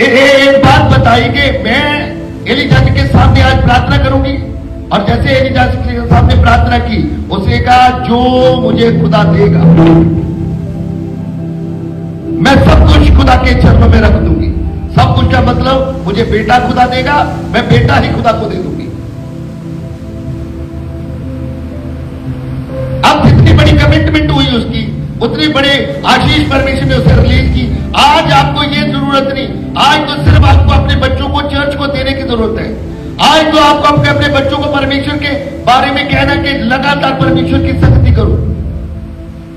एक बात बताई कि मैं एलिजा के सामने आज प्रार्थना करूंगी, और जैसे एलिजा के सामने प्रार्थना की, उसे कहा जो मुझे खुदा देगा मैं सब कुछ खुदा के चरणों में रख दूंगी। सब कुछ का मतलब मुझे बेटा खुदा देगा, मैं बेटा ही खुदा को दे दूंगी। अब जितनी बड़ी कमिटमेंट हुई उसकी, उतनी बड़े आशीष परमेश्वर ने उसे रिलीज की। आज आपको ये जरूरत नहीं, आज तो सिर्फ आपको अपने बच्चों को चर्च को देने की जरूरत है। आज तो आपको अपने बच्चों को परमेश्वर के बारे में कहना कि लगातार परमेश्वर की संगति करो।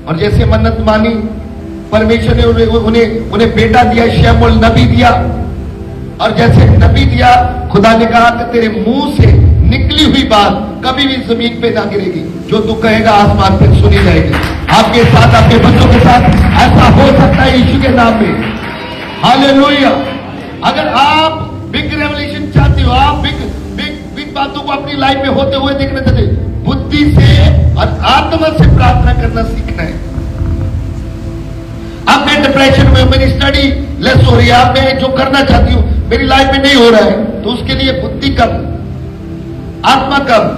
और जैसे मन्नत मानी, परमेश्वर ने उन्हें बेटा दिया, शमूएल नबी दिया, और जैसे नबी दिया, खुदा ने कहा कि तेरे मुंह से निकली हुई बात कभी भी जमीन पे ना गिरेगी, जो तू कहेगा आसमान पे सुनी जाएगी। आपके साथ, आपके बच्चों के साथ ऐसा हो सकता है यीशु के नाम में। हालेलुया। अगर आप बिग रेवलेशन चाहते हो, आप बिग बातों को अपनी लाइफ में होते हुए देखना चाहते हो, बुद्धि से और आत्मा से प्रार्थना करना सीखना है। अब मैं डिप्रेशन में, मेरी स्टडी लेस हो रही है, अब मैं जो करना चाहती हूं मेरी लाइफ में नहीं हो रहा है, तो उसके लिए बुद्धि कम, आत्मा कम,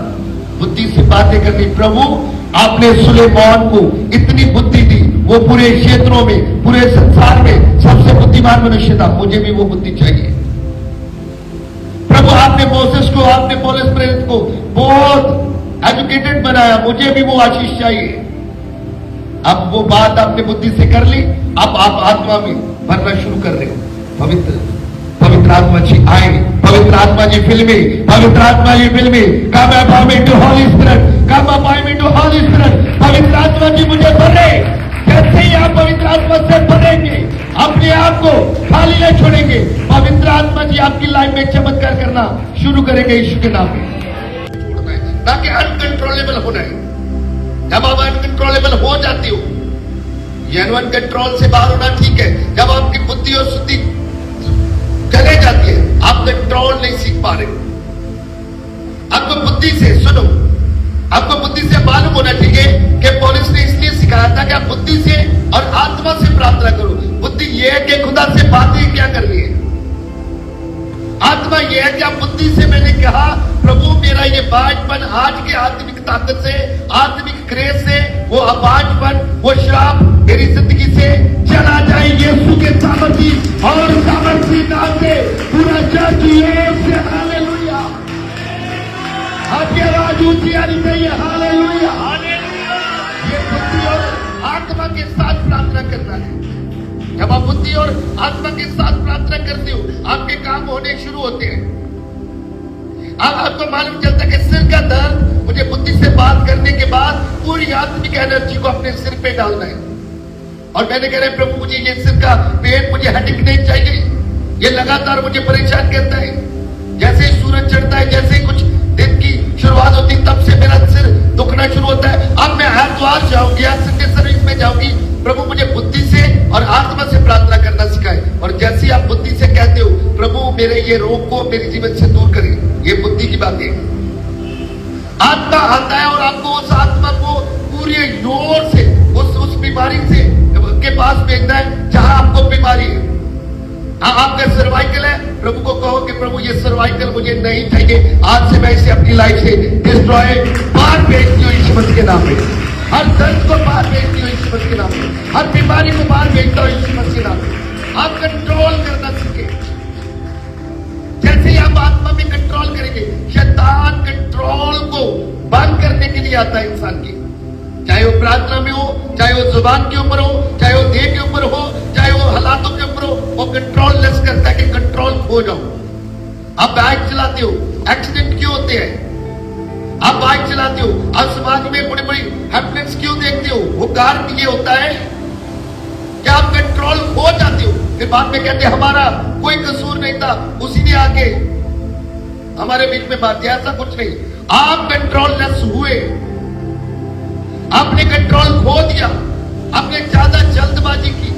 बुद्धि से बातें करनी। प्रभु आपने सुलेमान को इतनी बुद्धि दी, वो पूरे क्षेत्रों में, पूरे संसार में सबसे बुद्धिमान मनुष्य था, मुझे भी वो बुद्धि चाहिए। प्रभु आपने मोसेस को, आपने पौलुस प्रेरित को बहुत एजुकेटेड बनाया, मुझे भी वो आशीष चाहिए। अब वो बात आपने बुद्धि से कर ली, अब आप आत्मा में भरना शुरू कर रहे हो। पवित्र आत्मा जी आए, पवित्र आत्मा जी फिल्मी, पवित्र आत्मा जी फिल्मी, come appointment to holy spirit, come appointment to holy spirit. पवित्र आत्मा जी मुझे भरे। जैसे ही आप पवित्र आत्मा से भरेंगे, अपने आप को खाली नहीं छोड़ेंगे, पवित्र आत्मा जी आपकी लाइफ में चमत्कार करना शुरू करेंगे यीशु के नाम में। ताकि अनकंट्रोलेबल होना है। जब आप अनकंट्रोलेबल हो जाती हो, ये अनकंट्रोल से बाहर होना ठीक है। जब आपकी बुद्धि और शुद्धि चले जाती है, आप कंट्रोल नहीं सीख पा रहे। आपको बुद्धि से सुनो, आपको बुद्धि से मालूम होना चाहिए कि पौलुस ने इसलिए सिखाया था कि आप बुद्धि से और आत्मा से प्रार्थना करो। बुद्धि यह है कि खुदा से बातें क्या करनी है, आत्मा यह है कि आप बुद्धि से, मैंने कहा प्रभु मेरा ये बाजपन आज के आत्मिक ताकत से, आत्मिक क्रेज से, वो अबाजपन, वो श्राप मेरी जिंदगी से चला जाए यीशु के सामर्थी और सामर्थी नाम से। पूरा चर्च से हालेलुया। आपकी आवाज ऊंची आनी चाहिए, हालेलुया। ये बुद्धि और आत्मा के साथ प्रार्थना करना है। जब आप बुद्धि और आत्मा के साथ प्रार्थना करते हो, आपके काम होने शुरू होते हैं। आपको मालूम चलता है कि सिर का दर्द, मुझे बुद्धि से बात करने के बाद पूरी आत्मिक एनर्जी को अपने सिर पे डालना है। और मैंने कह रहा है प्रभु मुझे ये सिर का पेन, मुझे हेडेक नहीं चाहिए, ये लगातार मुझे परेशान करता है। जैसे ही सूरज चढ़ता है, जैसे ही कुछ दिन की शुरुआत होती, तब से मेरा सिर दुखना शुरू होता है। अब मैं हरिद्वार जाऊंगी, आज संडे सर्विस में जाऊंगी, प्रभु मुझे बुद्धि से और आत्मा से प्रार्थना करना सिखाए। और जैसे ही आप बुद्धि से कहते हो प्रभु मेरे ये रोग को मेरे जीवन से दूर करें, ये बुद्धि की बात है। आत्मा आता है और आपको उस आत्मा को पूरे जोर से उस बीमारी से के पास भेजना है जहां आपको बीमारी है। आपका सर्वाइकल है, प्रभु को कहो कि प्रभु ये सर्वाइकल मुझे नहीं चाहिए, आज से मैं इसे अपनी लाइफ से डिस्ट्रॉय, बाहर भेजती हूँ यीशु मसीह के नाम में। हर दर्द को बाहर भेजती हूँ यीशु मसीह के नाम में, हर बीमारी को बाहर भेजता हूँ यीशु मसीह के नाम में। आप कंट्रोल करना सीखे। जैसे ही आप आत्मा में कंट्रोल करेंगे, शैतान कंट्रोल को बंद करने के लिए आता है इंसान की। चाहे वो प्रार्थना में हो, चाहे वो जुबान के ऊपर हो, चाहे वो देह के ऊपर हो, चाहे वो हालातों के ऊपर हो, वो कंट्रोल लेस करता है कि कंट्रोल खो जाओ। आप बाइक चलाते हो, एक्सीडेंट क्यों होते हैं? आप बाइक चलाते हो, आप समाज में बड़ी बड़ी हैपनिंग्स क्यों देखते हो? वो कारण ये होता है कि आप कंट्रोल खो जाते हो। फिर बाद में कहते हमारा कोई कसूर नहीं था, उसी ने आके हमारे बीच में बात किया। ऐसा कुछ नहीं, आप कंट्रोल लेस हुए, आपने कंट्रोल खो दिया, आपने ज्यादा जल्दबाजी की,